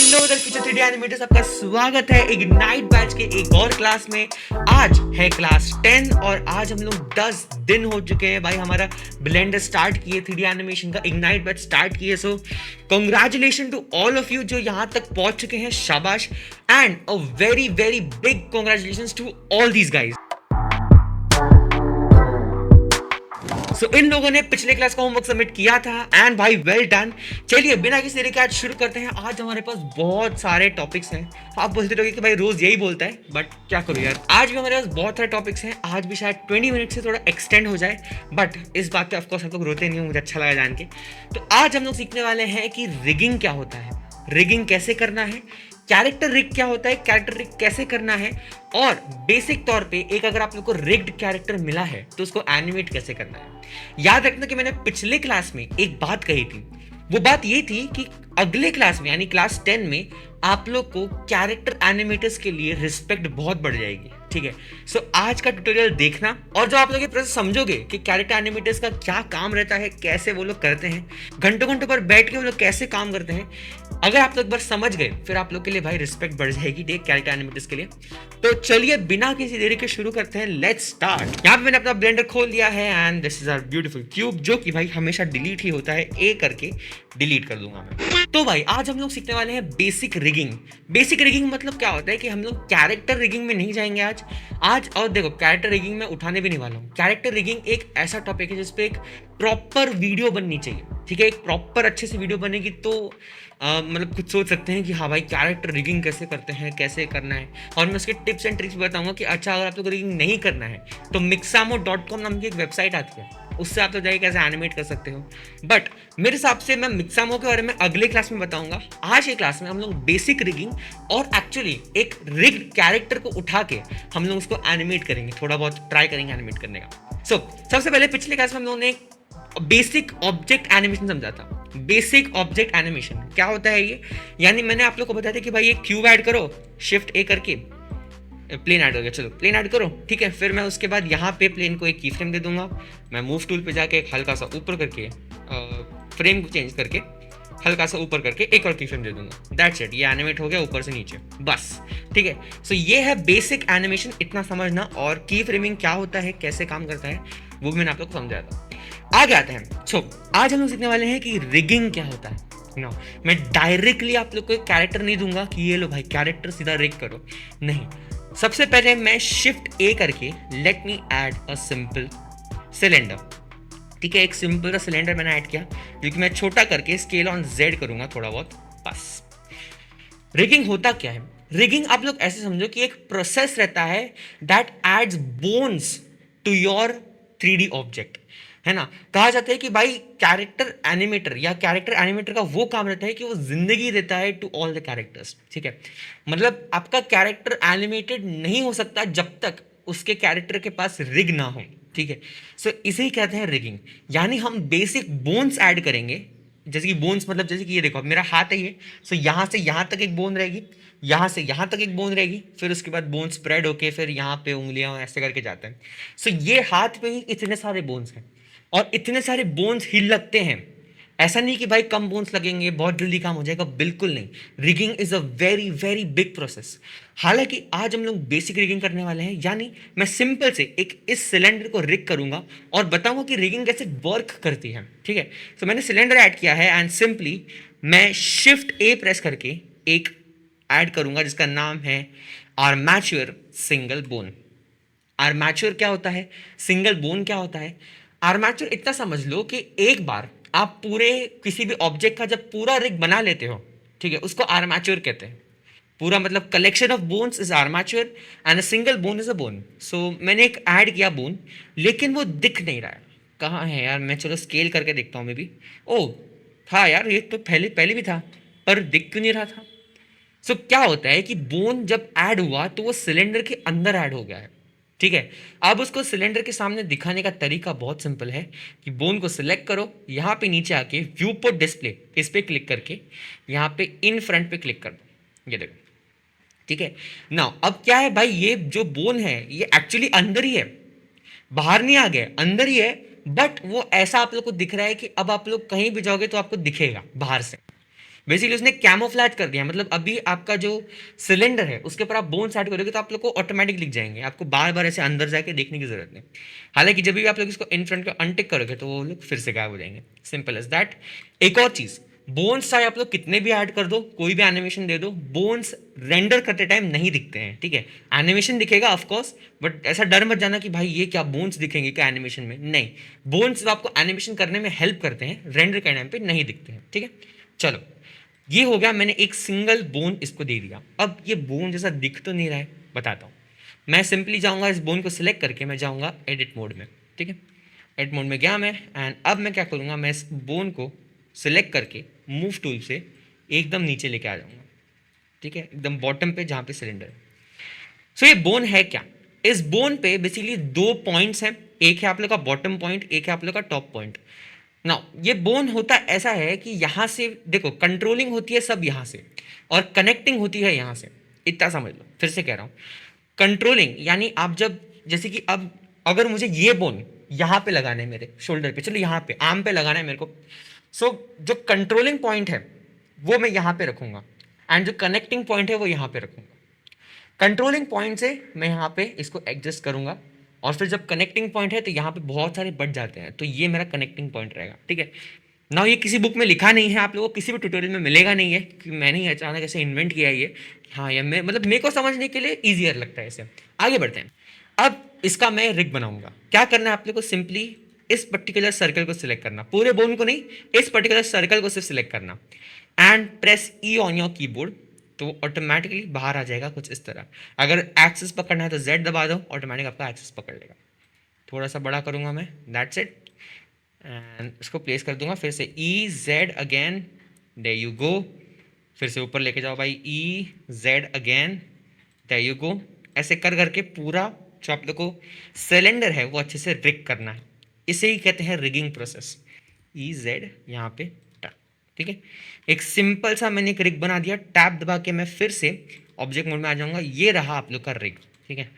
Hello the future 3D animators, आपका स्वागत है इग्नाइट बैच के एक और क्लास में। आज है क्लास 10 और आज हम लोग 10 दिन हो चुके हैं भाई हमारा ब्लेंडर स्टार्ट किए, 3D एनिमेशन का इग्नाइट बैच स्टार्ट किए। So congratulation to all of you जो यहाँ तक पहुंच चुके हैं, शाबाश। And a very very big congratulations to all these guys. So इन लोगों ने पिछले क्लास का होमवर्क सबमिट किया था एंड भाई वेल डन। चलिए बिना किसी देरी के आज शुरू करते हैं। आज हमारे पास बहुत सारे टॉपिक्स हैं। आप बोलते रहोगे कि भाई रोज यही बोलता है, बट क्या करूँ यार, आज भी हमारे पास बहुत सारे टॉपिक्स हैं। आज भी शायद 20 मिनट से थोड़ा एक्सटेंड हो जाए, बट इस बात पे ऑफकोर्स आप लोग रोते नहीं हो, मुझे अच्छा लगा जान के। तो आज हम लोग सीखने वाले हैं कि रिगिंग क्या होता है, रिगिंग कैसे करना है, कैरेक्टर रिग क्या होता है, कैरेक्टर रिग कैसे करना है, और बेसिक तौर पे एक अगर आप लोग को रिग्ड कैरेक्टर मिला है तो उसको एनिमेट कैसे करना है। याद रखना कि मैंने पिछले क्लास में एक बात कही थी। वो बात ये थी कि अगले क्लास में यानी क्लास 10 में आप लोग को कैरेक्टर एनिमेटर्स के लिए रिस्पेक्ट बहुत बढ़ जाएगी, ठीक है। सो आज का ट्यूटोरियल देखना, और जो आप लोग ये प्रोसेस समझोगे कि कैरेक्टर एनिमेटर्स का क्या काम रहता है, कैसे वो लोग करते हैं, घंटों घंटों पर बैठ के वो लोग कैसे काम करते हैं, अगर आप लोग एक बार समझ गए फिर आप लोग के लिए भाई रिस्पेक्ट बढ़ जाएगी ठीक कैरेक्टर एनिमेटर्स के लिए। तो चलिए बिना किसी देरी के शुरू करते हैं, लेट्स स्टार्ट। यहाँ पे मैंने अपना ब्लेंडर खोल लिया है and this is our beautiful cube, जो कि भाई हमेशा डिलीट ही होता है, ए करके डिलीट कर दूंगा मैं। तो भाई आज हम लोग सीखने वाले हैं बेसिक रिगिंग। बेसिक रिगिंग मतलब क्या होता है कि हम लोग कैरेक्टर रिगिंग में नहीं जाएंगे आज। और देखो कैरेक्टर रिगिंग में उठाने भी नहीं वाला हूँ। कैरेक्टर रिगिंग एक ऐसा टॉपिक है जिसपे एक प्रॉपर वीडियो बननी चाहिए, ठीक है। एक प्रॉपर अच्छे से वीडियो बनेगी तो मतलब कुछ सोच सकते हैं कि हाँ भाई कैरेक्टर रिगिंग कैसे करते हैं, कैसे करना है, और मैं उसके टिप्स एंड ट्रिक्स बताऊंगा कि अच्छा अगर आप लोग रिगिंग नहीं करना है तो mixamo.com नाम की एक वेबसाइट आती है, उससे आप लोग जाके कैसे एनिमेट कर सकते हो। बट मेरे हिसाब से मैं मिक्सामो के बारे में अगले क्लास में बताऊंगा। आज के क्लास में हम लोग बेसिक रिगिंग और एक्चुअली एक रिग्ड कैरेक्टर को उठा के हम लोग उसको एनिमेट करेंगे, थोड़ा बहुत ट्राई करेंगे एनिमेट करने का। सबसे पहले पिछले क्लास में हम लोगों ने बेसिक ऑब्जेक्ट एनिमेशन समझा था। बेसिक ऑब्जेक्ट एनिमेशन क्या होता है ये, यानी मैंने आप लोग को बताया था कि भाई ये क्यूब ऐड करो, शिफ्ट ए करके प्लेन ऐड हो गया, चलो प्लेन ऐड करो, ठीक है। फिर मैं उसके बाद यहाँ पे प्लेन को एक की फ्रेम दे दूंगा। मैं मूव टूल पे जाके एक हल्का सा ऊपर करके फ्रेम को चेंज करके हल्का सा ऊपर करके एक और की फ्रेम दे दूंगा। दैट्स इट, ये एनिमेट हो गया ऊपर से नीचे, बस, ठीक है। सो ये है बेसिक एनिमेशन, इतना समझना। और की फ्रेमिंग क्या होता है, कैसे काम करता है, वो भी मैंने आप लोग को समझाया था। आगे आते हैं। आज हम लोग सीखने वाले हैं कि रिगिंग क्या होता है ना। मैं डायरेक्टली आप लोग को एक कैरेक्टर नहीं दूंगा कि ये लो भाई कैरेक्टर सीधा रिग करो, नहीं। सबसे पहले मैं शिफ्ट ए करके let me add a simple cylinder, ठीक है। एक सिंपल सा सिलेंडर मैंने ऐड किया, जो कि मैं छोटा करके स्केल ऑन जेड करूंगा थोड़ा बहुत, बस। रिगिंग होता क्या है? रिगिंग आप लोग ऐसे समझो कि एक प्रोसेस रहता है that adds bones to your 3D object, है ना। कहा जाता है कि भाई कैरेक्टर एनिमेटर या कैरेक्टर एनिमेटर का वो काम रहता है कि वो जिंदगी देता है टू ऑल द कैरेक्टर्स, ठीक है। मतलब आपका कैरेक्टर एनिमेटेड नहीं हो सकता जब तक उसके कैरेक्टर के पास रिग ना हो, ठीक है। सो इसे ही कहते हैं रिगिंग। यानी हम बेसिक बोन्स ऐड करेंगे, जैसे कि बोन्स मतलब जैसे कि ये देखो मेरा हाथ है ये, सो यहाँ से यहाँ तक एक बोन रहेगी, यहाँ से यहाँ तक एक बोन रहेगी, फिर उसके बाद बोन स्प्रेड होके फिर यहाँ पे उंगलियां ऐसे करके जाते हैं। सो ये हाथ पे ही इतने सारे बोन्स हैं और इतने सारे बोन्स ही लगते हैं। ऐसा नहीं कि भाई कम बोन्स लगेंगे बहुत जल्दी काम हो जाएगा, बिल्कुल नहीं। Rigging is a very very big process. हालांकि आज हम लोग बेसिक रिगिंग करने वाले हैं, यानी मैं सिंपल से एक इस सिलेंडर को रिग करूंगा और बताऊंगा कि रिगिंग कैसे वर्क करती है, ठीक है। तो मैंने सिलेंडर ऐड किया है एंड सिंपली मैं शिफ्ट ए प्रेस करके एक ऐड करूंगा जिसका नाम है आर्मेचर सिंगल बोन। आर्मेचर क्या होता है, सिंगल बोन क्या होता है? आर्मेचर इतना समझ लो कि एक बार आप पूरे किसी भी ऑब्जेक्ट का जब पूरा रिग बना लेते हो, ठीक है, उसको आर्मेचर कहते हैं। पूरा मतलब collection of bones is armature and a single bone is a bone. So मैंने एक ऐड किया बोन, लेकिन वो दिख नहीं रहा है। कहाँ है यार, मैं चलो स्केल करके देखता हूँ। मे बी ओ था यार, ये तो पहले पहले भी था, पर दिख क्यों नहीं रहा था? सो क्या होता है कि बोन जब ऐड हुआ तो वो सिलेंडर के अंदर ऐड हो गया है, ठीक है। अब उसको सिलेंडर के सामने दिखाने का तरीका बहुत सिंपल है कि बोन को सिलेक्ट करो, यहाँ पे नीचे आके व्यू पोर्ट डिस्प्ले इस पे क्लिक करके यहाँ पे इन फ्रंट पे क्लिक कर दो, ये देखो, ठीक है। नाउ अब क्या है भाई, ये जो बोन है ये एक्चुअली अंदर ही है, बाहर नहीं आ गया, अंदर ही है। बट वो ऐसा आप लोग को दिख रहा है कि अब आप लोग कहीं भी जाओगे तो आपको दिखेगा बाहर से। बेसिकली उसने कैमोफ्लैज कर दिया, मतलब अभी आपका जो सिलेंडर है उसके ऊपर आप बोन्स ऐड करोगे तो आप लोग को ऑटोमेटिक लिख जाएंगे, आपको बार बार ऐसे अंदर जाके देखने की जरूरत नहीं। हालांकि जब भी आप लोग इसको इन फ्रंट को अनटिक करोगे तो वो लोग फिर से गायब हो जाएंगे, सिंपल एज दैट। एक और चीज, बोन्स चाहे आप लोग कितने भी ऐड कर दो, कोई भी एनिमेशन दे दो, बोन्स रेंडर करते टाइम नहीं दिखते हैं, ठीक है। एनिमेशन दिखेगा ऑफ कोर्स, बट ऐसा डर मत जाना कि भाई ये क्या बोन्स दिखेंगे क्या एनिमेशन में, नहीं। बोन्स आपको एनिमेशन करने में हेल्प करते हैं, रेंडर के टाइम पे नहीं दिखते हैं, ठीक है। चलो, ये हो गया, मैंने एक सिंगल बोन इसको दे दिया। अब ये बोन जैसा दिख तो नहीं रहा है, बताता हूँ। मैं सिंपली जाऊंगा इस बोन को सिलेक्ट करके मैं जाऊंगा एडिट मोड में, ठीक है। एडिट मोड में गया मैं, एंड अब मैं क्या करूंगा, मैं इस बोन को सिलेक्ट करके मूव टूल से एकदम नीचे लेके आ जाऊंगा, ठीक है, एकदम बॉटम पे जहाँ पे सिलेंडर है। सो ये बोन है क्या, इस बोन पे बेसिकली दो पॉइंट्स हैं, एक है आप लोग का बॉटम पॉइंट, एक है आप लोग का टॉप पॉइंट। नाउ ये बोन होता ऐसा है कि यहाँ से देखो कंट्रोलिंग होती है सब यहाँ से, और कनेक्टिंग होती है यहाँ से, इतना समझ लो। फिर से कह रहा हूँ, कंट्रोलिंग यानी आप जब, जैसे कि अब अगर मुझे ये बोन यहाँ पे लगाना है मेरे शोल्डर पे, चलो यहाँ पे आर्म पे लगाना है मेरे को, सो जो कंट्रोलिंग पॉइंट है वो मैं यहाँ पे रखूंगा, एंड जो कनेक्टिंग पॉइंट है वो यहाँ पे रखूंगा। कंट्रोलिंग पॉइंट से मैं यहाँ पे इसको एडजस्ट करूंगा, और फिर जब कनेक्टिंग पॉइंट है तो यहाँ पे बहुत सारे बढ़ जाते हैं, तो ये मेरा कनेक्टिंग पॉइंट रहेगा, ठीक है ना। ये किसी बुक में लिखा नहीं है, आप लोगों को किसी भी ट्यूटोरियल में मिलेगा नहीं है कि मैंने ही अचानक ऐसे इन्वेंट किया है ये। हाँ, ये मतलब मेरे को समझने के लिए ईजियर लगता है इसे। आगे बढ़ते हैं, अब इसका मैं रिग बनाऊंगा। क्या करना है आप लोग को, सिंपली इस पर्टिकुलर सर्कल को सिलेक्ट करना, पूरे बोन को नहीं, इस पर्टिकुलर सर्कल को सिर्फ सिलेक्ट करना, and press E on your keyboard, तो ऑटोमेटिकली बाहर आ जाएगा कुछ इस तरह। अगर एक्सेस पकड़ना है तो Z दबा दो, ऑटोमेटिक आपका एक्सेस पकड़ लेगा। थोड़ा सा बड़ा करूंगा मैं, दैट्स इट, एंड इसको प्लेस कर दूंगा फिर से EZ again, there you go. फिर से ऊपर लेके जाओ भाई, EZ again, there you go. ऐसे कर करके पूरा जो आप लोग को सिलेंडर है वो अच्छे से रिग करना है, इसे ही कहते हैं रिगिंग प्रोसेस। EZ यहाँ पे, ठीक है। एक सिंपल सा मैंने एक रिग बना दिया, टैब दबा के मैं फिर से ऑब्जेक्ट मोड में आ जाऊंगा। ये रहा आप लोग का रिग, ठीक है,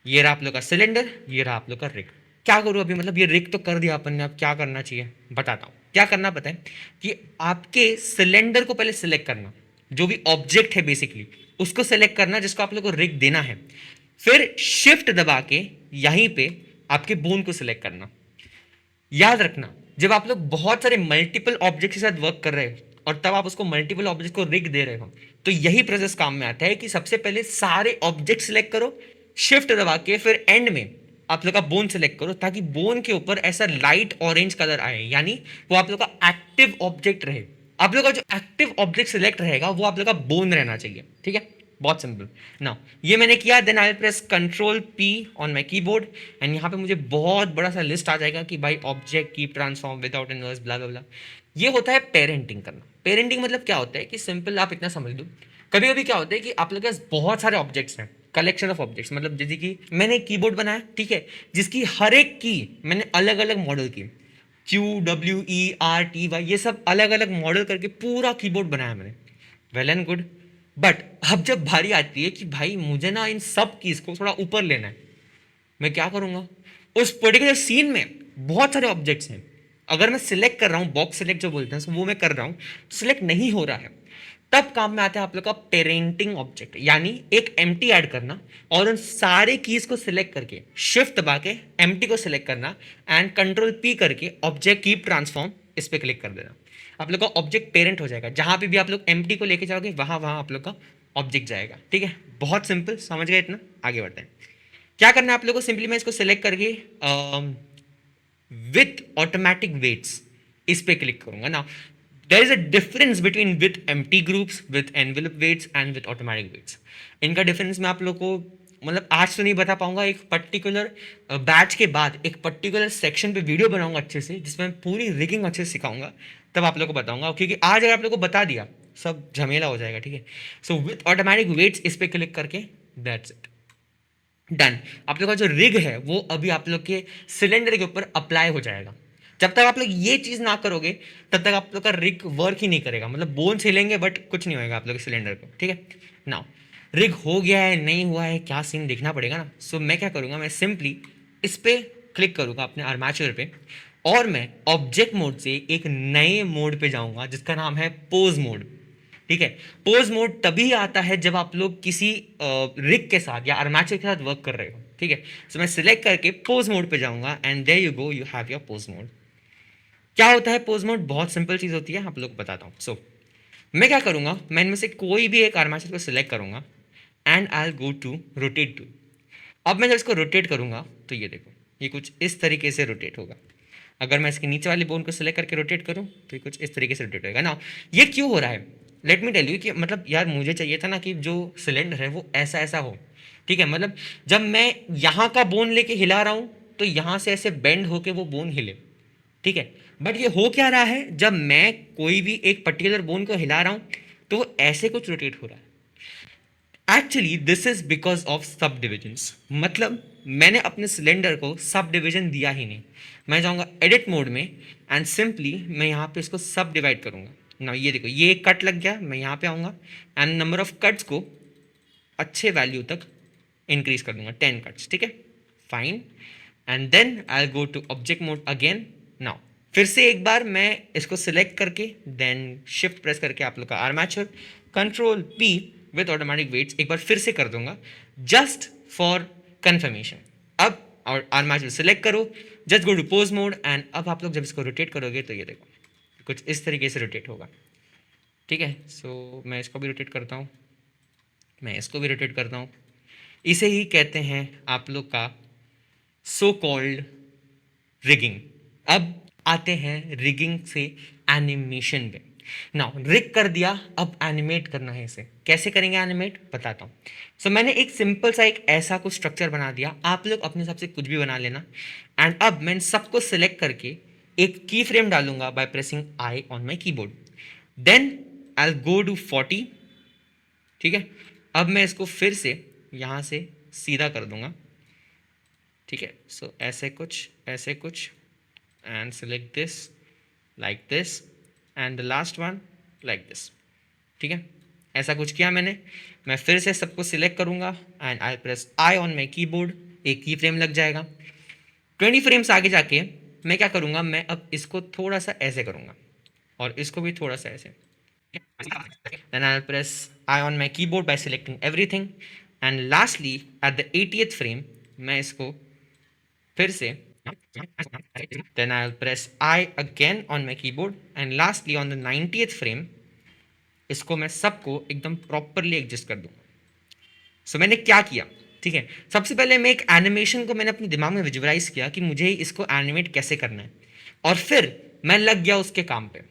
ये रहा आप लोग का सिलेंडर, ये रहा आप लोग का रिग। क्या करूँ अभी, मतलब ये रिग तो कर दिया अपन ने, अब क्या करना चाहिए बताता हूँ। क्या करना पता है कि आपके सिलेंडर को पहले सिलेक्ट करना, जो भी ऑब्जेक्ट है बेसिकली उसको सिलेक्ट करना जिसको आप लोग को रिग देना है, फिर शिफ्ट दबा के यहीं पे आपके बोन को सिलेक्ट करना। याद रखना, जब आप लोग बहुत सारे मल्टीपल ऑब्जेक्ट के साथ वर्क कर रहे हो और तब आप उसको मल्टीपल ऑब्जेक्ट को रिग दे रहे हो, तो यही प्रोसेस काम में आता है कि सबसे पहले सारे ऑब्जेक्ट सिलेक्ट करो, शिफ्ट दबा के फिर एंड में आप लोग का बोन सिलेक्ट करो, ताकि बोन के ऊपर ऐसा लाइट ऑरेंज कलर आए, यानी वो आप लोग का एक्टिव ऑब्जेक्ट रहे। आप लोग का जो एक्टिव ऑब्जेक्ट सिलेक्ट रहेगा वो आप लोग का बोन रहना चाहिए, ठीक है, बहुत सिंपल ना। ये मैंने किया, then I press control P on my keyboard, and यहाँ पे मुझे बहुत बड़ा सा लिस्ट आ जाएगा कि भाई object keep transform without inverse blah blah blah. ये होता है पेरेंटिंग करना। पेरेंटिंग मतलब क्या होता है कि सिंपल आप इतना समझ लो, कभी कभी क्या होता है कि आप लोग के पास बहुत सारे ऑब्जेक्ट्स हैं, कलेक्शन ऑफ ऑब्जेक्ट्स, मतलब जैसे कि मैंने एक कीबोर्ड बनाया, ठीक है, जिसकी हर एक की मैंने अलग अलग मॉडल की, QWERTY ये सब अलग अलग मॉडल करके पूरा कीबोर्ड बनाया मैंने, वेल एंड गुड। बट अब जब बारी आती है कि भाई मुझे ना इन सब कीज को थोड़ा ऊपर लेना है, मैं क्या करूंगा, उस पर्टिकुलर सीन में बहुत सारे ऑब्जेक्ट्स हैं, अगर मैं सिलेक्ट कर रहा हूँ, बॉक्स सिलेक्ट जो बोलते हैं वो मैं कर रहा हूँ, सिलेक्ट नहीं हो रहा है, तब काम में आता है आप लोग का पेरेंटिंग ऑब्जेक्ट, यानी एक एम्प्टी ऐड करना और उन सारे कीज को सिलेक्ट करके शिफ्ट दबा के एम्प्टी को सिलेक्ट करना, एंड कंट्रोल P करके ऑब्जेक्ट कीप ट्रांसफॉर्म इस पे क्लिक कर देना। आप लोग का ऑब्जेक्ट पेरेंट हो जाएगा, जहां पे भी आप लोग एम्प्टी को लेके जाओगे वहां वहां आप लोग का ऑब्जेक्ट जाएगा, ठीक है, बहुत सिंपल, समझ गए इतना। आगे बढ़ते हैं, क्या करना है आप लोग को, सिंपली मैं इसको सिलेक्ट करके विथ ऑटोमेटिक वेट्स इस पे क्लिक करूंगा ना। There is a difference between with empty groups, with envelope weights and with automatic weights. इनका डिफरेंस मैं आप लोग को मतलब आज तो नहीं बता पाऊंगा, एक पर्टिकुलर बैच के बाद एक पर्टिकुलर सेक्शन पे वीडियो बनाऊंगा अच्छे से, जिसमें मैं पूरी रिगिंग अच्छे से सिखाऊंगा, तब आप लोग को बताऊंगा, क्योंकि आज अगर आप लोग को बता दिया सब झमेला हो जाएगा, ठीक है। सो विथ ऑटोमेटिक वेट्स इस पे क्लिक करके दैट्स इट, डन। आप लोग का जो रिग है वो अभी आप लोग के सिलेंडर के ऊपर अप्लाई हो जाएगा। जब तक आप लोग ये चीज ना करोगे तब तक आप लोग का रिग वर्क ही नहीं करेगा, मतलब बोन हिलेंगे बट कुछ नहीं होगा आप लोग के सिलेंडर को, ठीक है। नाउ रिग हो गया है नहीं हुआ है क्या सीन देखना पड़ेगा ना। सो मैं क्या करूंगा, मैं सिंपली इस पे क्लिक करूंगा अपने आर्मेचर पे, और मैं ऑब्जेक्ट मोड से एक नए मोड पे जाऊंगा जिसका नाम है पोज मोड। ठीक है। पोज मोड तभी आता है जब आप लोग किसी रिग के साथ या आर्मेचर के साथ वर्क कर रहे हो, ठीक है। सो मैं सिलेक्ट करके पोज मोड पे जाऊंगा and there you go, you have your pose mode. क्या होता है पोज मोड? बहुत सिंपल चीज होती है, आप लोग को बताता हूँ। सो मैं क्या करूंगा, मैं इनमें से कोई भी एक आर्मेचर को सिलेक्ट करूंगा and I go to rotate to. अब मैं जब इसको रोटेट करूंगा तो ये देखो, ये कुछ इस तरीके से रोटेट होगा। अगर मैं इसके नीचे वाले बोन को सिलेक्ट करके रोटेट करूं तो ये कुछ इस तरीके से रोटेट होगा ना। ये क्यों हो रहा है? लेट मी टेल यू कि मतलब यार मुझे चाहिए था ना कि जो सिलेंडर है वो ऐसा ऐसा हो, ठीक है। मतलब जब मैं यहाँ का बोन लेके हिला रहा हूँ तो यहाँ से ऐसे बेंड होके वो बोन हिले, ठीक है। बट ये हो क्या रहा है, जब मैं कोई भी एक पर्टिकुलर बोन को हिला रहा हूँ तो वो ऐसे कुछ रोटेट हो रहा है। Actually this is because of सब डिविजन्स। मतलब मैंने अपने सिलेंडर को सब डिविजन दिया ही नहीं। मैं जाऊंगा एडिट मोड में एंड सिंपली मैं यहाँ पे इसको सब डिवाइड करूंगा ना। ये देखो, ये एक कट लग गया, मैं यहाँ पे आऊँगा एंड नंबर ऑफ कट्स को अच्छे वैल्यू तक इंक्रीज कर दूंगा, 10 कट्स, ठीक है, fine. And then I go to object mode again. Now फिर से एक बार मैं इसको सिलेक्ट करके देन शिफ्ट प्रेस करके आप लोग का armature control P with automatic weights एक बार फिर से कर दूंगा जस्ट फॉर कंफर्मेशन। अब और आर्मेचर सिलेक्ट करो, just go to pose mode and अब आप लोग जब इसको रोटेट करोगे तो ये देखो कुछ इस तरीके से रोटेट होगा, ठीक है। सो मैं इसको भी रोटेट करता हूँ, मैं इसको भी रोटेट करता हूँ। इसे ही कहते हैं आप लोग का सो कॉल्ड रिगिंग। अब आते हैं रिगिंग से एनिमेशन पे। नाउ रिग कर दिया, अब एनिमेट करना है। इसे कैसे करेंगे एनिमेट बताता हूँ। सो मैंने एक सिंपल सा एक ऐसा कुछ स्ट्रक्चर बना दिया, आप लोग अपने हिसाब से कुछ भी बना लेना। एंड अब मैं सबको सिलेक्ट करके एक की फ्रेम डालूंगा by pressing I on my keyboard. Then I go to 40, ठीक है। अब मैं इसको फिर से यहाँ से सीधा कर दूंगा, ठीक है। सो ऐसे कुछ and select this like this and the last one like this, ठीक है। ऐसा कुछ किया मैंने। मैं फिर से सबको सिलेक्ट करूंगा and I press I on my keyboard, एक की फ्रेम लग जाएगा। 20 फ्रेम्स आगे जाके मैं क्या करूंगा, मैं अब इसको थोड़ा सा ऐसे करूंगा और इसको भी थोड़ा सा ऐसे। then I'll press I on my keyboard by selecting everything and lastly at the 80th frame मैं इसको फिर से then I'll press I again on my keyboard and lastly on the 90th frame इसको मैं सबको एकदम प्रॉपरली एडजस्ट कर दूंगा। सो मैंने क्या किया, ठीक है। सबसे पहले मैं एक एनिमेशन को मैंने अपने दिमाग में विजुअलाइज किया कि मुझे इसको एनिमेट कैसे करना है और फिर मैं लग गया उसके काम पे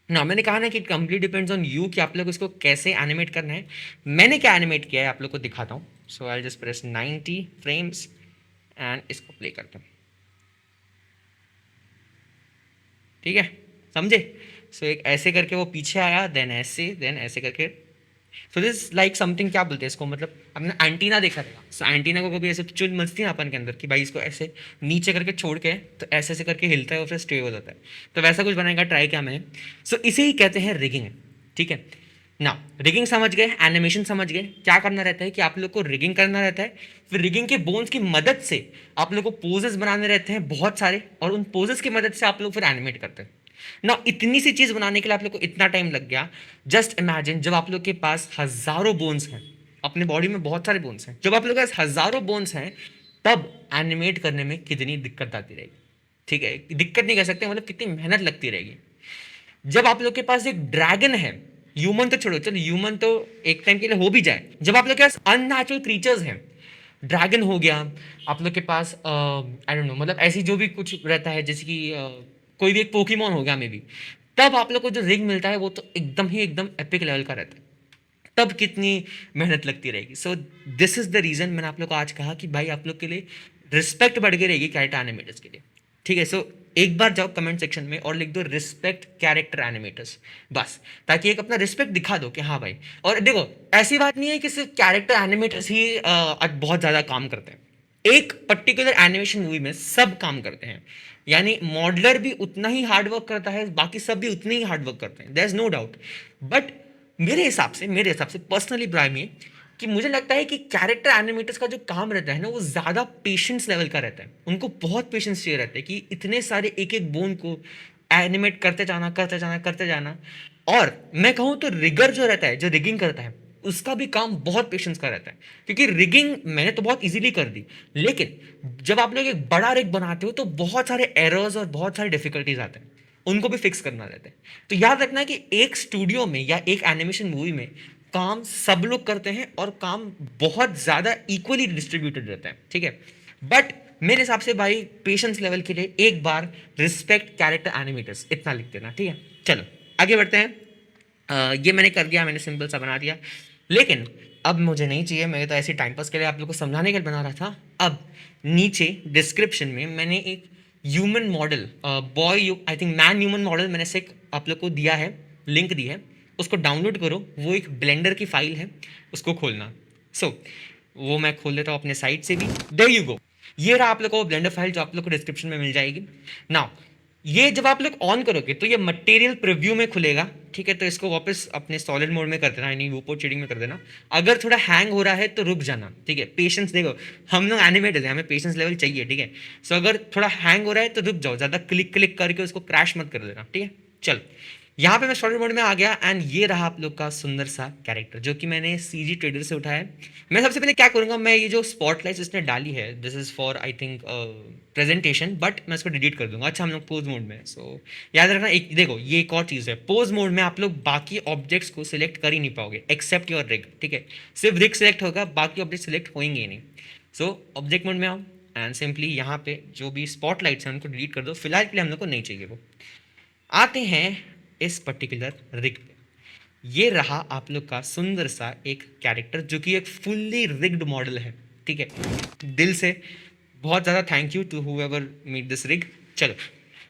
ना। मैंने कहा ना कि कंप्लीट डिपेंड्स ऑन यू कि आप लोग इसको कैसे एनिमेट करना है। मैंने क्या एनिमेट किया है आप लोग को दिखाता हूँ। So I just press 90 frames and इसको प्ले करता हूँ, ठीक है, समझे। सो एक ऐसे करके वो पीछे आया, देन ऐसे करके। सो दिस लाइक समथिंग, क्या बोलते हैं इसको, मतलब हमने एंटीना देखा था। सो एंटीना को कभी ऐसे चुल मचती है अपन के अंदर कि भाई इसको ऐसे नीचे करके छोड़ के तो ऐसे ऐसे करके हिलता है और फिर स्टे हो जाता है। तो वैसा कुछ बनाने का ट्राई किया मैंने। सो इसे ही कहते हैं रिगिंग, ठीक है ना। रिगिंग समझ गए, एनिमेशन समझ गए। क्या करना रहता है कि आप लोग को रिगिंग करना रहता है, फिर रिगिंग के बोन्स की मदद से आप लोग को पोजेस बनाने रहते हैं बहुत सारे, और उन पोजेस की मदद से आप लोग फिर एनिमेट करते हैं ना। इतनी सी चीज बनाने के लिए आप लोग को इतना टाइम लग गया। जस्ट इमेजिन जब आप लोग के पास हजारों बोन्स हैं, अपने बॉडी में बहुत सारे बोन्स हैं, जब आप लोग के पास हजारों बोन्स हैं तब एनिमेट करने में कितनी दिक्कत आती रहेगी, ठीक है। दिक्कत नहीं कह सकते, मतलब कितनी मेहनत लगती रहेगी। जब आप लोग के पास एक ड्रैगन है, ह्यूमन तो छोड़ो, चलो ह्यूमन तो एक टाइम के लिए हो भी जाए, जब आप लोग के पास अननेचुरल क्रीचर्स हैं, ड्रैगन हो गया आप लोग के पास, आई डोंट नो, मतलब ऐसी जो भी कुछ रहता है, जैसे कि कोई भी एक पोकेमॉन हो गया मे बी, तब आप लोग को जो रिग मिलता है वो तो एकदम एपिक लेवल का रहता है। तब कितनी मेहनत लगती रहेगी। So this is the reason मैंने आप लोग को आज कहा कि भाई आप लोग के लिए रिस्पेक्ट बढ़ के रहेगी कैरेक्टर एनिमेटर्स के लिए, ठीक है। सो एक बार जाओ कमेंट सेक्शन में और लिख दो रिस्पेक्ट कैरेक्टर एनिमेटर्स, बस, ताकि एक अपना रिस्पेक्ट दिखा दो कि हाँ भाई। और देखो ऐसी बात नहीं है कि सिर्फ कैरेक्टर एनिमेटर्स ही बहुत ज़्यादा काम करते हैं। एक पर्टिकुलर एनिमेशन मूवी में सब काम करते हैं, यानी मॉडलर भी उतना ही हार्डवर्क करता है, बाकी सब भी उतने ही हार्डवर्क करते हैं, there is no doubt. But मेरे हिसाब से पर्सनली ब्राय में कि मुझे लगता है कि कैरेक्टर एनिमेटर्स का जो काम रहता है ना, वो ज़्यादा पेशेंस लेवल का रहता है। उनको बहुत पेशेंस चाहिए रहता है कि इतने सारे एक एक बोन को एनिमेट करते जाना। और मैं कहूँ तो रिगर जो रहता है, जो रिगिंग करता है, उसका भी काम बहुत पेशेंस का रहता है, क्योंकि रिगिंग मैंने तो बहुत इजीली कर दी, लेकिन जब आप लोग एक बड़ा रिग बनाते हो तो बहुत सारे एरर्स और बहुत सारे डिफिकल्टीज आते हैं, उनको भी फिक्स करना रहता है। तो याद रखना कि एक स्टूडियो में या एक एनिमेशन मूवी में काम सब लोग करते हैं और काम बहुत ज़्यादा इक्वली डिस्ट्रीब्यूटेड रहता है, ठीक है। बट मेरे हिसाब से भाई पेशेंस लेवल के लिए एक बार रिस्पेक्ट कैरेक्टर एनिमेटर्स इतना लिख देना, ठीक है। चलो आगे बढ़ते हैं। ये मैंने कर दिया, मैंने सिंपल सा बना दिया, लेकिन अब मुझे नहीं चाहिए, मैं तो ऐसे टाइम पास के लिए आप लोग को समझाने के लिए बना रहा था। अब नीचे डिस्क्रिप्शन में मैंने एक human model, boy I think man human model मैंने से आप लोग को दिया है, लिंक दी है, उसको डाउनलोड करो। वो एक ब्लेंडर की फाइल है, उसको खोलना। वो मैं खोल लेता हूँ अपने साइट से भी। देयर यू गो, ये रहा आप लोग को ब्लेंडर फाइल जो आप लोग को डिस्क्रिप्शन में मिल जाएगी। नाउ ये जब आप लोग ऑन करोगे तो ये मटेरियल प्रीव्यू में खुलेगा, ठीक है। तो इसको वापस अपने सॉलिड मोड में कर देना, यानी वूपोर्ट शेडिंग में कर देना। अगर थोड़ा हैंग हो रहा है तो रुक जाना, ठीक है। पेशेंस देखो, हम लोग एनिमेटर्स हैं, हमें पेशेंस लेवल चाहिए, ठीक है। सो अगर थोड़ा हैंग हो रहा है तो रुक जाओ, ज़्यादा क्लिक क्लिक करके उसको क्रैश मत कर देना, ठीक है। चल, यहाँ पे मैं सॉलिड मोड में आ गया एंड ये रहा आप लोग का सुंदर सा कैरेक्टर जो कि मैंने सीजी ट्रेडर से उठाया है। मैं सबसे पहले क्या करूँगा, मैं ये जो स्पॉटलाइट्स इसने डाली है, this is for I think presentation, but मैं इसको डिलीट कर दूंगा। अच्छा, हम लोग पोज मोड में, सो याद रखना। एक देखो, ये एक और चीज़ है, पोज मोड में आप लोग बाकी ऑब्जेक्ट्स को सिलेक्ट कर ही नहीं पाओगे एक्सेप्ट योर रिग, ठीक है। सिर्फ रिग सिलेक्ट होगा, बाकी ऑब्जेक्ट सिलेक्ट होंगे ही नहीं। सो ऑब्जेक्ट मोड में आओ एंड सिंपली यहाँ पे जो भी स्पॉटलाइट्स हैं उनको डिलीट कर दो, फिलहाल के लिए हम लोग को नहीं चाहिए वो। आते हैं इस पर्टिकुलर रिग पे। ये रहा आप लोग का सुंदर सा एक कैरेक्टर जो कि एक फुल्ली रिग्ड मॉडल है, ठीक है। दिल से बहुत ज़्यादा thank you to whoever made this rig. चलो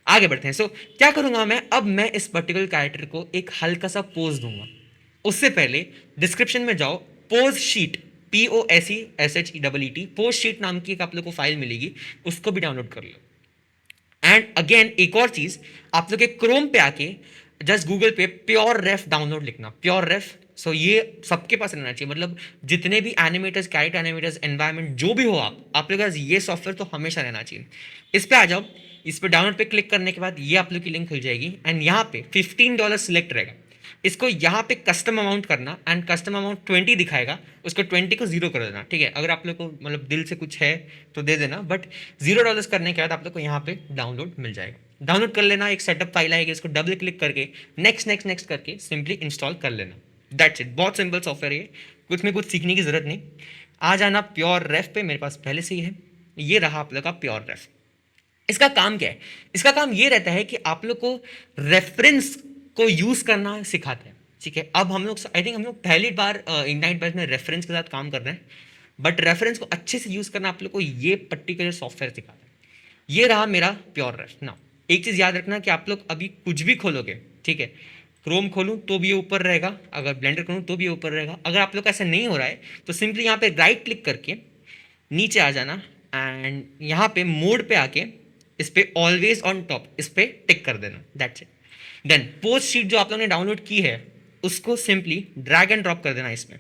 आगे बढ़ते हैं। क्या करूँगा मैं, अब मैं इस पर्टिकुलर कैरेक्टर को एक हल्का सा पोज दूंगा। उससे पहले डिस्क्रिप्शन में जाओ, pose sheet, POSESHEET, pose sheet नाम की एक आप लोग को फाइल मिलेगी, उसको भी डाउनलोड कर लो। एंड अगेन एक और चीज, आप लोग के क्रोम पे आके जस्ट गूगल पे प्योर रेफ डाउनलोड लिखना, प्योर रेफ। ये सबके पास रहना चाहिए, मतलब जितने भी एनिमेटर्स, कैरेक्टर एनिमेटर्स, एनवायरनमेंट जो भी हो, आप लोग के पास ये सॉफ्टवेयर तो हमेशा रहना चाहिए। इस पे आ जाओ, इस पे डाउनलोड पे क्लिक करने के बाद ये आप लोग की लिंक खुल जाएगी एंड यहाँ पे $15 सिलेक्ट रहेगा। इसको यहाँ पे कस्टम अमाउंट करना एंड कस्टम अमाउंट 20 दिखाएगा, उसको 20 को 0 कर देना, ठीक है। अगर आप लोग को मतलब दिल से कुछ है तो दे देना, बट $0 करने के बाद आप लोग को यहाँ पे डाउनलोड मिल जाएगा। डाउनलोड कर लेना, एक सेटअप फाइल आएगी, इसको डबल क्लिक करके नेक्स्ट नेक्स्ट नेक्स्ट करके सिंपली इंस्टॉल कर लेना। दैट्स इट, बहुत सिंपल सॉफ्टवेयर है, कुछ में कुछ सीखने की जरूरत नहीं। आ जाना प्योर रेफ पे, मेरे पास पहले से ही है। ये रहा आप लोग का प्योर रेफ। इसका काम क्या है, इसका काम ये रहता है कि आप लोग को रेफरेंस को यूज करना सिखाते हैं, ठीक है। अब हम लोग आई थिंक हम लोग पहली बार इग्नाइट बैच में रेफरेंस के साथ काम कर रहे हैं, बट रेफरेंस को अच्छे से यूज करना आप लोग को ये पर्टिकुलर सॉफ्टवेयर सिखाता है। ये रहा मेरा प्योर रेफ। ना एक चीज़ याद रखना कि आप लोग अभी कुछ भी खोलोगे, ठीक है, क्रोम खोलूँ तो भी ये ऊपर रहेगा, अगर ब्लेंडर खोलूँ तो भी ये ऊपर रहेगा। अगर आप लोग का ऐसा नहीं हो रहा है तो सिंपली यहाँ पे राइट क्लिक करके नीचे आ जाना एंड यहाँ पे मोड पे आके इस पे ऑलवेज ऑन टॉप इस पे टिक कर देना, that's it. Then post sheet जो आप लोगों ने डाउनलोड की है उसको सिंपली ड्रैग एंड ड्रॉप कर देना इसमें।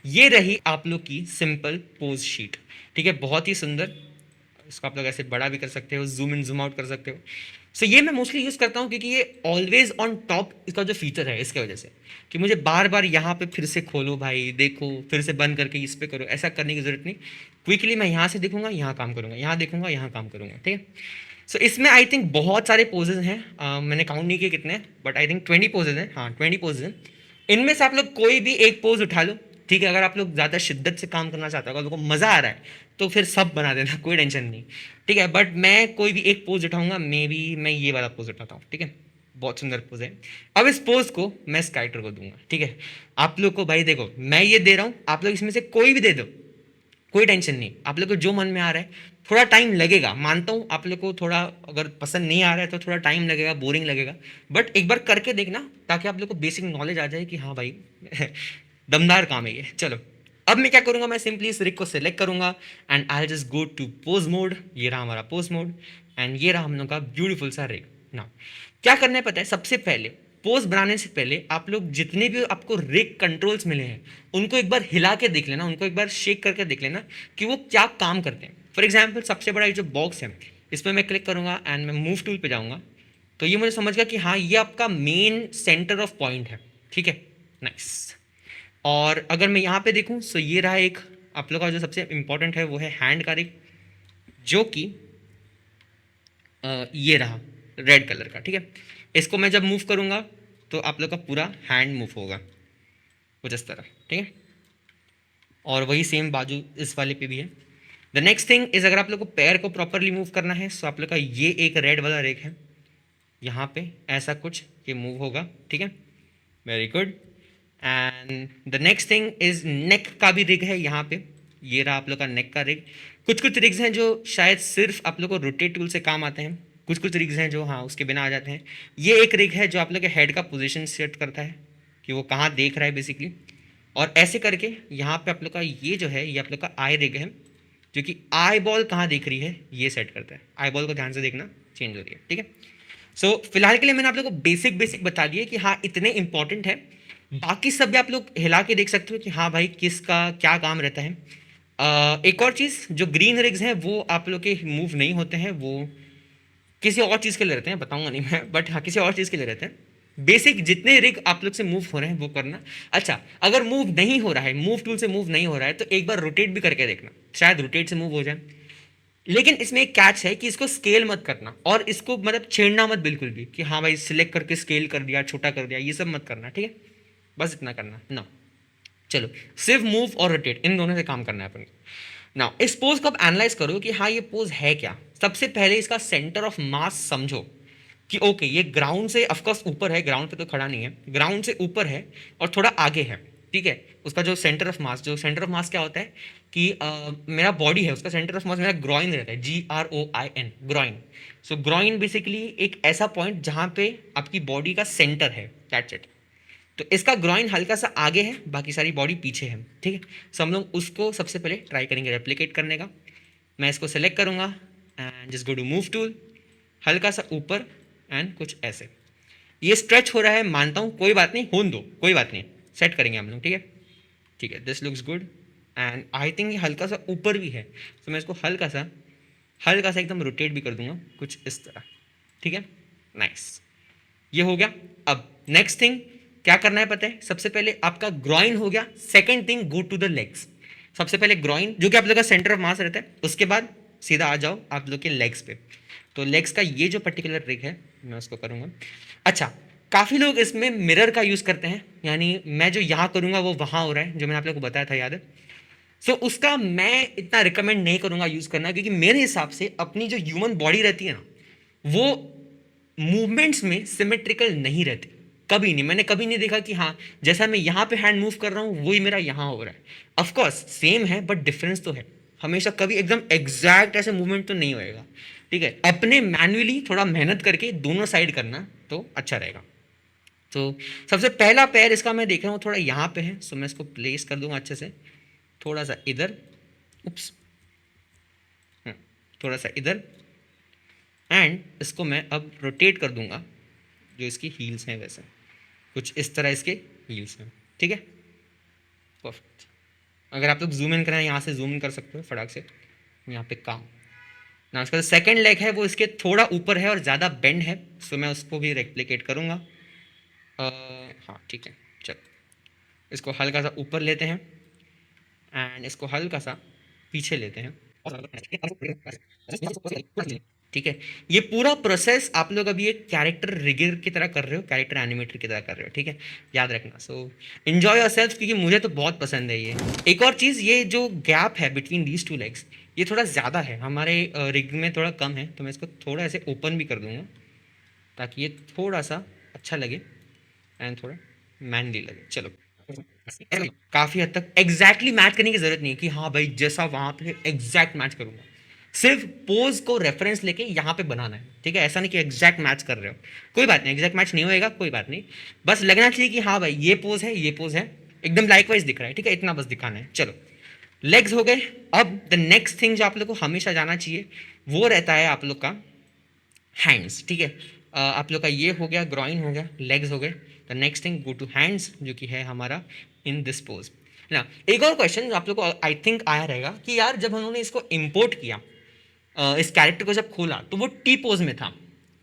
ये रही आप लोग की सिंपल पोज शीट, ठीक है, बहुत ही सुंदर। इसको आप लोग ऐसे बड़ा भी कर सकते हो, जूम इन जूम आउट कर सकते हो। ये मैं मोस्टली यूज़ करता हूँ क्योंकि ये ऑलवेज ऑन टॉप इसका जो फीचर है, इसके वजह से कि मुझे बार बार यहाँ पे फिर से खोलो भाई, देखो, फिर से बंद करके इस पे करो, ऐसा करने की जरूरत नहीं। क्विकली मैं यहाँ से देखूंगा, यहाँ काम करूँगा, यहाँ देखूंगा, यहाँ काम करूँगा, ठीक है। इसमें आई थिंक बहुत सारे पोजेज हैं, मैंने काउंट नहीं किए कितने, बट आई थिंक 20 पोजेज हैं। हाँ 20 पोजेज हैं। इनमें से आप लोग कोई भी एक पोज उठा लो, ठीक है। अगर आप लोग ज़्यादा शिद्दत से काम करना चाहते हो, अगर लोगों को मज़ा आ रहा है तो फिर सब बना देना, कोई टेंशन नहीं, ठीक है। बट मैं कोई भी एक पोज उठाऊंगा, मे बी मैं ये वाला पोज उठाता हूँ, ठीक है, बहुत सुंदर पोज है। अब इस पोज को मैं स्काइटर को दूंगा, ठीक है। आप लोग को भाई देखो, मैं ये दे रहा हूँ, आप लोग इसमें से कोई भी दे दो, कोई टेंशन नहीं। आप लोग को जो मन में आ रहा है, थोड़ा टाइम लगेगा, मानता हूँ आप लोग को थोड़ा अगर पसंद नहीं आ रहा है तो थोड़ा टाइम लगेगा, बोरिंग लगेगा, बट एक बार करके देखना ताकि आप लोग को बेसिक नॉलेज आ जाए कि हाँ भाई दमदार काम है ये। चलो अब मैं क्या करूँगा, मैं सिंपली इस रिग को सेलेक्ट करूँगा and I just go to pose mode. ये रहा हमारा पोज मोड एंड ये रहा हम लोग का ब्यूटीफुल सा रिग। ना क्या करना है पता है, सबसे पहले पोज बनाने से पहले आप लोग जितने भी आपको रिग कंट्रोल्स मिले हैं उनको एक बार हिला के देख लेना, उनको एक बार शेक करके देख लेना कि वो क्या काम करते हैं। फॉर एग्जाम्पल सबसे बड़ा ये जो बॉक्स है, इस पर मैं क्लिक करूँगा एंड मैं मूव टूल पे जाऊँगा तो ये मुझे समझ गया कि हाँ ये आपका मेन सेंटर ऑफ पॉइंट है, ठीक है, नाइस। और अगर मैं यहाँ पे देखूँ तो ये रहा एक आप लोग का जो सबसे इंपॉर्टेंट है वो है हैंड का रिग, जो कि ये रहा रेड कलर का, ठीक है। इसको मैं जब मूव करूँगा तो आप लोग का पूरा हैंड मूव होगा कुछ इस तरह, ठीक है। और वही सेम बाजू इस वाले पे भी है। द नेक्स्ट थिंग इज अगर आप लोग को पैर को प्रॉपरली मूव करना है तो आप लोग का ये एक रेड वाला रेग है यहाँ पे, ऐसा कुछ ये मूव होगा, ठीक है, very good. And the next thing is neck का भी रिग है यहाँ पे, ये रहा आप लोग का नेक का रिग। कुछ कुछ रिग्स हैं जो शायद सिर्फ आप लोग को रोटेट टूल से काम आते हैं, कुछ कुछ रिग्स हैं जो हाँ उसके बिना आ जाते हैं। ये एक रिग है जो आप लोग के हेड का पोजीशन सेट करता है कि वो कहाँ देख रहा है बेसिकली। और ऐसे करके यहाँ पे आप लोग का ये जो है ये आप लोग का आई रिग है, जो कि आई बॉल कहाँ देख रही है ये सेट करता है। आई बॉल को ध्यान से देखना, चेंज हो रही है, ठीक है। सो फिलहाल के लिए मैंने आप लोग को बेसिक बेसिक बता दिए कि हाँ इतने इंपॉर्टेंट है। बाकी सब भी आप लोग हिला के देख सकते हो कि हाँ भाई किसका क्या काम रहता है। एक और चीज़, जो ग्रीन रिग्स हैं वो आप लोग के मूव नहीं होते हैं, वो किसी और चीज़ के लिए रहते हैं, बताऊंगा नहीं मैं, बट हाँ किसी और चीज़ के लिए रहते हैं। बेसिक जितने रिग आप लोग से मूव हो रहे हैं वो करना। अच्छा अगर मूव नहीं हो रहा है, मूव टूल से मूव नहीं हो रहा है, तो एक बार रोटेट भी करके देखना, शायद रोटेट से मूव हो जाए। लेकिन इसमें एक कैच है कि इसको स्केल मत करना और इसको मतलब छेड़ना मत बिल्कुल भी कि हाँ भाई सिलेक्ट करके स्केल कर दिया, छोटा कर दिया, ये सब मत करना, ठीक है, बस इतना करना ना। चलो सिर्फ मूव और रोटेट इन दोनों से काम करना है अपन को। ना इस पोज को आप एनालाइज करो कि हाँ ये पोज है क्या। सबसे पहले इसका सेंटर ऑफ मास समझो कि ओके ये ग्राउंड से ऑफकोर्स ऊपर है, ग्राउंड पे तो खड़ा नहीं है, ग्राउंड से ऊपर है और थोड़ा आगे है, ठीक है। उसका जो सेंटर ऑफ मास, जो सेंटर ऑफ मास क्या होता है कि मेरा बॉडी है उसका सेंटर ऑफ मास मेरा ग्रॉइन रहता है, GROIN, ग्रॉइन। सो ग्रॉइन बेसिकली एक ऐसा पॉइंट जहाँ पे आपकी बॉडी का सेंटर है, दैट्स इट। तो इसका ग्रॉइन हल्का सा आगे है, बाकी सारी बॉडी पीछे है, ठीक है। सो हम लोग उसको सबसे पहले ट्राई करेंगे रेप्लिकेट करने का। मैं इसको सेलेक्ट करूँगा and just go to move tool, हल्का सा ऊपर एंड कुछ ऐसे। ये स्ट्रेच हो रहा है मानता हूँ, कोई बात नहीं, होने दो, कोई बात नहीं, सेट करेंगे हम लोग, ठीक है, ठीक है। This looks good and I think ये हल्का सा ऊपर भी है, तो मैं इसको हल्का सा एकदम रोटेट भी कर दूंगा कुछ इस तरह, ठीक है, नाइस। ये हो गया। अब नेक्स्ट थिंग क्या करना है पता है, सबसे पहले आपका ग्रॉइन हो गया। Second thing go to the legs. सबसे पहले ग्रॉइन जो कि आप लोग का सेंटर ऑफ मास रहता है, उसके बाद सीधा आ जाओ आप लोग के लेग्स पे। तो लेग्स का ये जो पर्टिकुलर रिग है मैं उसको करूँगा। अच्छा काफ़ी लोग इसमें मिरर का यूज़ करते हैं, यानी मैं जो यहाँ करूँगा वो वहाँ हो रहा है, जो मैंने आप लोग को बताया था, याद है। सो उसका मैं इतना रिकमेंड नहीं करूँगा यूज़ करना, क्योंकि मेरे हिसाब से अपनी जो ह्यूमन बॉडी रहती है ना वो मूवमेंट्स में सिमेट्रिकल नहीं रहती, कभी नहीं। मैंने कभी नहीं देखा कि हाँ जैसा मैं यहाँ पे हैंड मूव कर रहा हूँ वही मेरा यहाँ हो रहा है। ऑफकोर्स सेम है बट डिफरेंस तो है, हमेशा कभी एकदम एग्जैक्ट ऐसे मूवमेंट तो नहीं होएगा, ठीक है। अपने मैन्युअली थोड़ा मेहनत करके दोनों साइड करना तो अच्छा रहेगा। तो सबसे पहला पैर इसका मैं देख रहा हूँ थोड़ा यहाँ पे है, सो मैं इसको प्लेस कर दूंगा अच्छे से, थोड़ा सा इधर, उप्स, थोड़ा सा इधर, एंड इसको मैं अब रोटेट कर दूंगा जो इसकी हील्स हैं वैसे कुछ इस तरह इसके हील्स हैं, ठीक है, परफेक्ट। अगर आप लोग जूम इन करें यहाँ से जूम इन कर सकते हो फटाक से, यहाँ पे काम ना। उसका जो सेकेंड लेग है वो इसके थोड़ा ऊपर है और ज़्यादा बेंड है, सो मैं उसको भी रेप्लिकेट करूँगा। हाँ ठीक है, चलो इसको हल्का सा ऊपर लेते हैं एंड इसको हल्का सा पीछे लेते हैं, ठीक है। ये पूरा प्रोसेस आप लोग अभी एक कैरेक्टर रिगर की तरह कर रहे हो, कैरेक्टर एनिमेटर की तरह कर रहे हो, ठीक है, याद रखना। सो एंजॉय योरसेल्फ, क्योंकि मुझे तो बहुत पसंद है ये। एक और चीज़, ये जो गैप है बिटवीन दीज टू लेग्स ये थोड़ा ज़्यादा है, हमारे रिग में थोड़ा कम है, तो मैं इसको थोड़ा ऐसे ओपन भी कर दूंगा ताकि ये थोड़ा सा अच्छा लगे एंड थोड़ा मैनली लगे। चलो काफ़ी हद तक एग्जैक्टली मैच करने की ज़रूरत नहीं है कि हाँ भाई जैसा वहाँ पे एग्जैक्ट मैच करूँगा, सिर्फ पोज को रेफरेंस लेके यहाँ पे बनाना है, ठीक है। ऐसा नहीं कि एग्जैक्ट मैच कर रहे हो, कोई बात नहीं, एग्जैक्ट मैच नहीं होएगा, कोई बात नहीं, बस लगना चाहिए कि हाँ भाई ये पोज है, ये पोज है, एकदम लाइकवाइज दिख रहा है, ठीक है, इतना बस दिखाना है। चलो लेग्स हो गए। अब द नेक्स्ट थिंग जो आप लोग को हमेशा जाना चाहिए वो रहता है आप लोग का हैंड्स, ठीक है। आप लोग का ये हो गया, ग्रॉइन हो गया, लेग्स हो गए। The next thing go to hands, जो कि है हमारा इन दिस पोज ना। एक और क्वेश्चन आप लोग को आई थिंक आया रहेगा कि यार जब उन्होंने इसको इम्पोर्ट किया, इस कैरेक्टर को जब खोला तो वो टी पोज में था,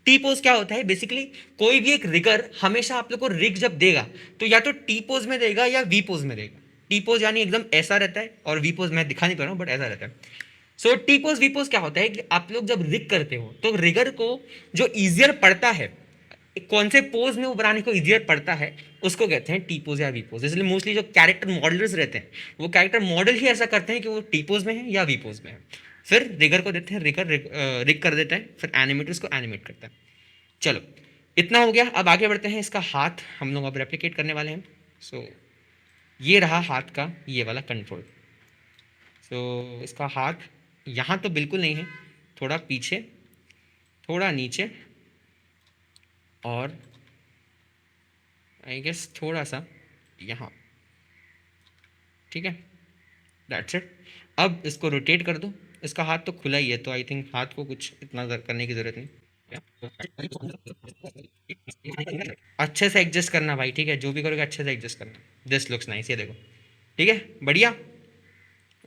टी पोज क्या होता है बेसिकली, कोई भी एक रिगर हमेशा आप लोग को रिग जब देगा तो या तो टी पोज में देगा या वी पोज में देगा। टी पोज यानी एकदम ऐसा रहता है, और वी पोज मैं दिखा नहीं पा रहा हूँ बट ऐसा रहता है। So T pose we pose क्या होता है कि आप लोग जब रिग करते हो तो रिगर को जो इजियर पड़ता है, कौन से पोज में वो बनाने को इजियर पड़ता है, उसको कहते हैं टी पोज या वी पोज। इसलिए मोस्टली जो कैरेक्टर मॉडलर्स रहते हैं वो कैरेक्टर मॉडल ही ऐसा करते हैं कि वो टी पोज में है या वी पोज में है, फिर रिगर को देते हैं, रिगर रिग कर देता है, फिर एनिमेटर उसको एनिमेट करता है। चलो इतना हो गया, अब आगे बढ़ते हैं। इसका हाथ हम लोग अब रेप्लिकेट करने वाले हैं। सो ये रहा हाथ का ये वाला कंट्रोल। सो इसका हाथ यहाँ तो बिल्कुल नहीं है, थोड़ा पीछे, थोड़ा नीचे, और आई गेस थोड़ा सा यहाँ, ठीक है, दैट्स इट। अब इसको रोटेट कर दो। इसका हाथ तो खुला ही है तो आई थिंक हाथ को कुछ इतना करने की ज़रूरत नहीं। अच्छे से एडजस्ट करना भाई, ठीक है, जो भी करोगे अच्छे से एडजस्ट करना। दिस लुक्स नाइस, ये देखो, ठीक है, बढ़िया।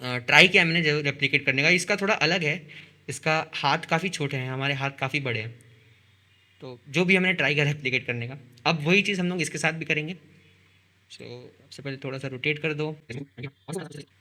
ट्राई किया मैंने जरूर रेप्लिकेट करने का। इसका थोड़ा अलग है, इसका हाथ काफ़ी छोटे हैं, हमारे हाथ काफ़ी बड़े हैं, तो जो भी हमने ट्राई किया रेप्लिकेट करने का, अब वही चीज़ हम लोग इसके साथ भी करेंगे। सो सबसे पहले थोड़ा सा रोटेट कर दो,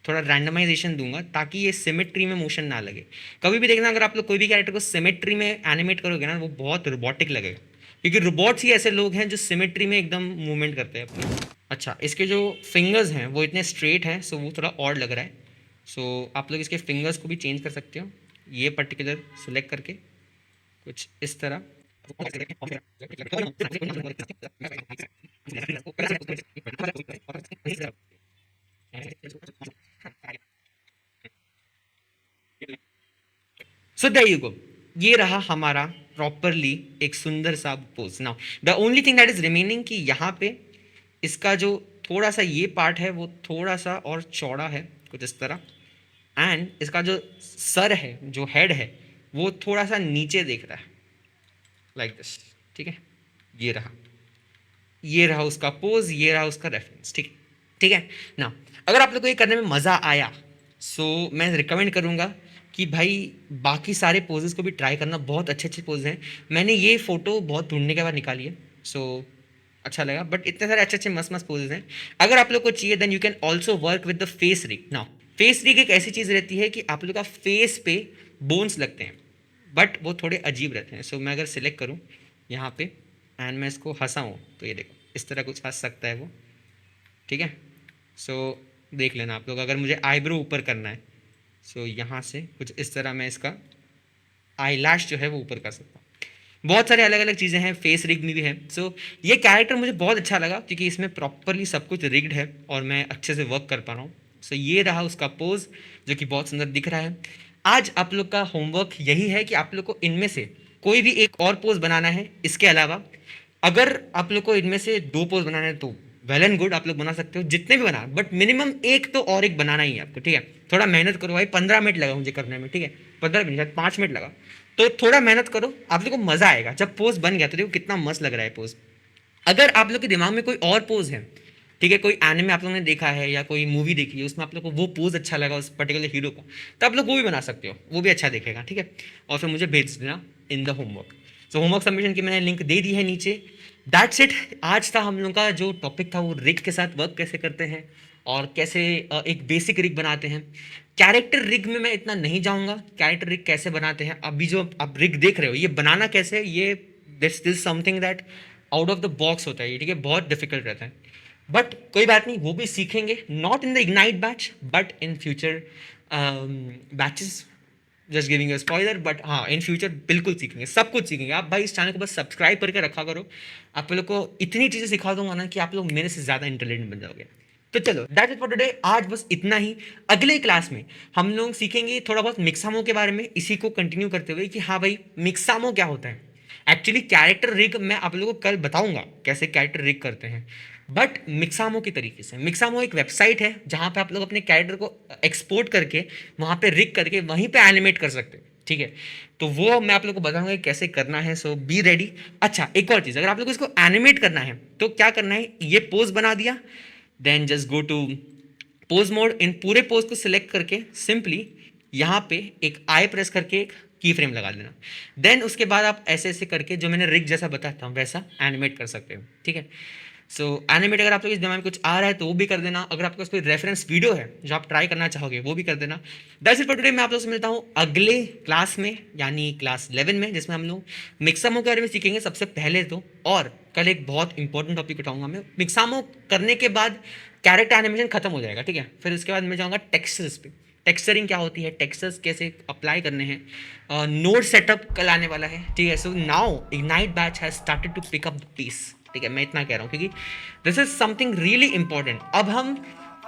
थोड़ा रैंडमाइजेशन दूंगा ताकि ये सिमेट्री में मोशन ना लगे। कभी भी देखना, अगर आप लोग कोई भी कैरेक्टर को सिमेट्री में एनिमेट करोगे ना, वो बहुत रोबोटिक लगेगा, क्योंकि रोबोट्स ही ऐसे लोग हैं जो सिमेट्री में एकदम मूवमेंट करते हैं अपनी। अच्छा, इसके जो फिंगर्स हैं वो इतने स्ट्रेट हैं, सो वो थोड़ा ऑड लग रहा है। सो आप लोग इसके फिंगर्स को भी चेंज कर सकते हो, ये पर्टिकुलर सिलेक्ट करके कुछ इस तरह। सो देयर यू गो, ये रहा हमारा प्रॉपरली एक सुंदर सा pose. Now the only thing that is remaining कि यहाँ पे इसका जो थोड़ा सा ये पार्ट है वो थोड़ा सा और चौड़ा है, कुछ इस तरह, एंड इसका जो सर है, जो हेड है, वो थोड़ा सा नीचे देख रहा है, लाइक दिस, ठीक है। ये रहा उसका पोज, ये रहा उसका रेफरेंस, ठीक, ठीक है ना। अगर आप लोग को ये करने में मज़ा आया, सो मैं रिकमेंड करूँगा कि भाई बाकी सारे पोजेस को भी ट्राई करना, बहुत अच्छे अच्छे पोज हैं। मैंने ये फ़ोटो बहुत ढूंढने के बाद निकाली है, सो अच्छा लगा, बट इतने सारे अच्छे अच्छे मस्त मस्त पोजेस हैं। अगर आप लोग को चाहिए then you can also work with the face rig. Now face rig एक ऐसी चीज़ रहती है कि आप लोग का फेस पे बोन्स लगते हैं, बट वो थोड़े अजीब रहते हैं। सो मैं अगर सिलेक्ट करूँ यहाँ पे एंड मैं इसको हंसाऊँ तो ये देखो इस तरह कुछ हंस सकता है वो, ठीक है। सो देख लेना आप लोग, अगर मुझे आईब्रो ऊपर करना है, सो यहाँ से कुछ इस तरह मैं इसका आई लैश जो है वो ऊपर कर सकता हूँ। बहुत सारे अलग अलग चीज़ें हैं, फेस रिग में भी है। सो ये कैरेक्टर मुझे बहुत अच्छा लगा क्योंकि इसमें प्रॉपरली सब कुछ रिग्ड है और मैं अच्छे से वर्क कर पा रहा हूँ। सो ये रहा उसका पोज जो कि बहुत सुंदर दिख रहा है। आज आप लोग का होमवर्क यही है कि आप लोग को इनमें से कोई भी एक और पोज बनाना है। इसके अलावा अगर आप लोग को इनमें से 2 पोज बनाना है तो वेल एंड गुड, आप लोग बना सकते हो जितने भी बना, बट मिनिमम एक तो और एक बनाना ही है आपको, ठीक है। थोड़ा मेहनत करो भाई, 15 मिनट लगा मुझे करने में, ठीक है, 15 मिनट शायद 5 मिनट लगा, तो थोड़ा मेहनत करो, आप लोग को मज़ा आएगा। जब पोज बन गया तो देखो कितना मस्त लग रहा है पोज। अगर आप लोग के दिमाग में कोई और पोज है, ठीक है, कोई एनिमे आप लोगों ने देखा है या कोई मूवी देखी है उसमें आप लोग को वो पोज अच्छा लगा उस पर्टिकुलर हीरो का, तो आप लोग वो भी बना सकते हो, वो भी अच्छा दिखेगा, ठीक है। और फिर मुझे भेज देना in the homework. So homework submission की मैंने लिंक दे दी है नीचे। That's it. आज था हम लोग का जो टॉपिक था वो रिग के साथ वर्क कैसे करते हैं और कैसे एक बेसिक रिग बनाते हैं। कैरेक्टर रिग में मैं इतना नहीं जाऊंगा, कैरेक्टर रिग कैसे बनाते हैं, अभी जो आप रिग देख रहे हो ये बनाना कैसे है, ये this something that out of the box होता है ये, ठीक है, बहुत डिफिकल्ट रहता है, बट कोई बात नहीं, वो भी सीखेंगे, not in the ignite batch but in future batches. Just giving a spoiler, but हाँ इन फ्यूचर बिल्कुल सीखेंगे, सब कुछ सीखेंगे। आप भाई इस चैनल को बस सब्सक्राइब करके रखा करो, आप लोग को इतनी चीज़ें सिखा दूंगा ना कि आप लोग मेरे से ज़्यादा इंटेलिजेंट बन जाओगे। तो चलो दैट इज फॉर टुडे, आज बस इतना ही। अगले क्लास में हम लोग सीखेंगे थोड़ा बहुत मिक्सामो के बारे में, इसी को कंटिन्यू करते हुए कि हाँ भाई मिक्सामो क्या होता है। एक्चुअली कैरेक्टर रिग मैं आप लोगों को कल बताऊंगा कैसे कैरेक्टर रिग करते हैं, बट मिक्सामो की तरीके से। मिक्सामो एक वेबसाइट है जहाँ पे आप लोग अपने कैरेक्टर को एक्सपोर्ट करके वहाँ पे रिग करके वहीं पे एनिमेट कर सकते हैं, ठीक है। तो वो मैं आप लोग को बताऊंगा कि कैसे करना है, सो बी रेडी। अच्छा एक और चीज़, अगर आप लोग को इसको एनिमेट करना है तो क्या करना है, ये पोज बना दिया, then just go to pose mode. इन पूरे पोज को सिलेक्ट करके सिंपली यहाँ पे एक आई प्रेस करके एक की फ्रेम लगा देना। देन उसके बाद आप ऐसे ऐसे करके जो मैंने रिग जैसा बताया था वैसा एनिमेट कर सकते हो, ठीक है। सो एनिमेट अगर आप लोग इस दिमाग में कुछ आ रहा है तो वो भी कर देना, अगर आपके पास कोई रेफरेंस वीडियो है जो आप ट्राई करना चाहोगे वो भी कर देना। That's it for today. मैं आप लोगों से मिलता हूँ अगले क्लास में, यानी क्लास 11 में, जिसमें हम लोग मिक्सामो के बारे में सीखेंगे सबसे पहले तो। और कल एक बहुत इंपॉर्टेंट टॉपिक उठाऊंगा मैं। मिक्सामो करने के बाद कैरेक्टर एनिमेशन खत्म हो जाएगा, ठीक है। फिर उसके बाद मैं जाऊँगा टेक्सचर्स पे। टेक्सचरिंग क्या होती है, टेक्सचर्स कैसे अप्लाई करने हैं, नोड सेटअप कल आने वाला है, ठीक है। So now ignite batch has started to pick up the piece, ठीक है। मैं इतना कह रहा हूँ क्योंकि this is something really important. अब हम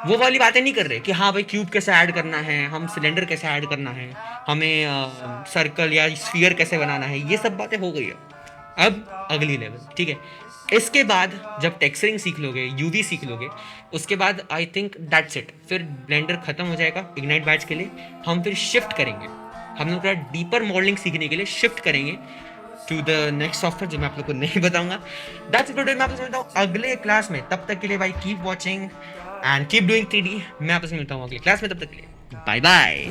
वो वाली बातें नहीं कर रहे कि हाँ भाई क्यूब कैसे ऐड करना है, हम सिलेंडर कैसे ऐड करना है, हमें सर्कल या स्फीयर कैसे बनाना है, ये सब बातें हो गई है। अब अगली लेवल, ठीक है। इसके बाद जब टेक्सचरिंग सीख लोगे, यूवी सीख लोगे, उसके बाद आई थिंक दैट्स इट। फिर ब्लेंडर खत्म हो जाएगा इग्नाइट बैच के लिए। हम फिर शिफ्ट करेंगे, हम लोग थोड़ा डीपर मॉडलिंग सीखने के लिए शिफ्ट करेंगे टू द नेक्स्ट सॉफ्टवेयर, जो मैं आप लोग को नहीं बताऊंगा। That's it today. मैं आपसे मिलता हूँ अगले क्लास में, तब तक के लिए भाई keep watching and keep doing 3D। मैं आपसे मिलता हूँ अगले क्लास में, तब तक के लिए बाय बाय।